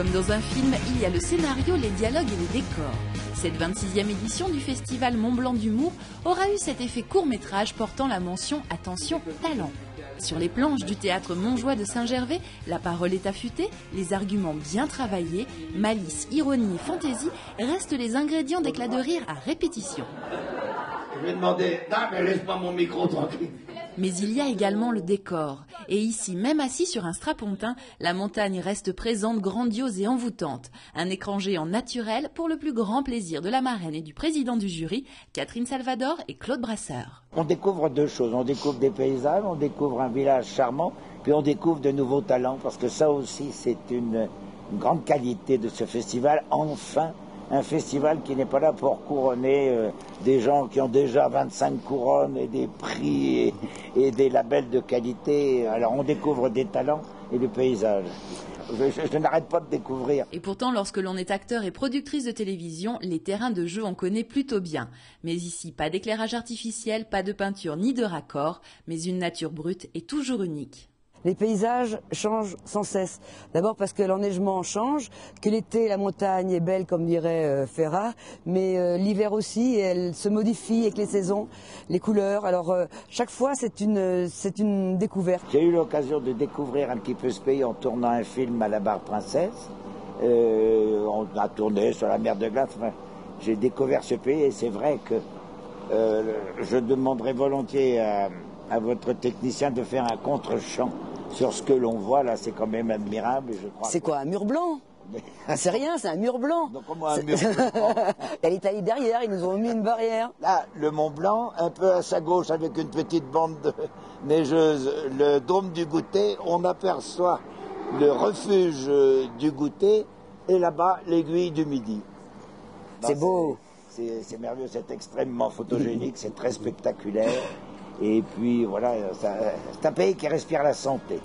Comme dans un film, il y a le scénario, les dialogues et les décors. Cette 26e édition du festival Mont-Blanc d'humour aura eu cet effet court-métrage portant la mention « Attention, talent ». Sur les planches du théâtre Montjoie de Saint-Gervais, la parole est affûtée, les arguments bien travaillés, malice, ironie et fantaisie restent les ingrédients d'éclat de rire à répétition. Je vais demander, non mais laisse-moi mon micro tranquille. Mais il y a également le décor. Et ici, même assis sur un strapontin, la montagne reste présente, grandiose et envoûtante. Un écran géant naturel pour le plus grand plaisir de la marraine et du président du jury, Catherine Salvador et Claude Brasseur. On découvre deux choses. On découvre des paysages, on découvre un village charmant, puis on découvre de nouveaux talents, parce que ça aussi, c'est une grande qualité de ce festival. Enfin, un festival qui n'est pas là pour couronner des gens qui ont déjà 25 couronnes et des prix et des labels de qualité. Alors on découvre des talents et des paysages. Je n'arrête pas de découvrir. Et pourtant, lorsque l'on est acteur et productrice de télévision, les terrains de jeu on connaît plutôt bien. Mais ici, pas d'éclairage artificiel, pas de peinture ni de raccord, mais une nature brute et toujours unique. Les paysages changent sans cesse. D'abord parce que l'enneigement change, que l'été la montagne est belle comme dirait Ferrat, mais l'hiver aussi, elle se modifie avec les saisons, les couleurs. Alors chaque fois c'est une découverte. J'ai eu l'occasion de découvrir un petit peu ce pays en tournant un film à la Barre Princesse. On a tourné sur la mer de glace. Enfin, j'ai découvert ce pays et c'est vrai que je demanderais volontiers à votre technicien de faire un contre-champ sur ce que l'on voit là, c'est quand même admirable. C'est quoi, un mur blanc? C'est rien, c'est un mur blanc. Donc, comment un mur blanc? Elle est taillée derrière, ils nous ont mis une barrière. Là, le Mont Blanc, un peu à sa gauche avec une petite bande neigeuse, le dôme du Goûter, on aperçoit le refuge du Goûter et là-bas l'aiguille du Midi. C'est beau. C'est merveilleux, c'est extrêmement photogénique, c'est très spectaculaire. Et puis voilà, c'est un pays qui respire la santé.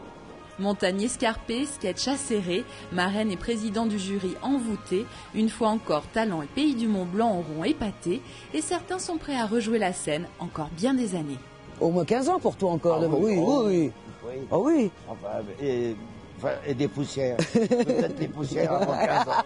Montagne escarpée, sketch acéré, marraine et président du jury envoûté, une fois encore talent et pays du Mont Blanc auront épaté, et certains sont prêts à rejouer la scène encore bien des années. Au moins 15 ans pour toi encore. Ah, oui. Oh oui. Enfin, et des poussières. Peut-être des poussières avant 15 ans.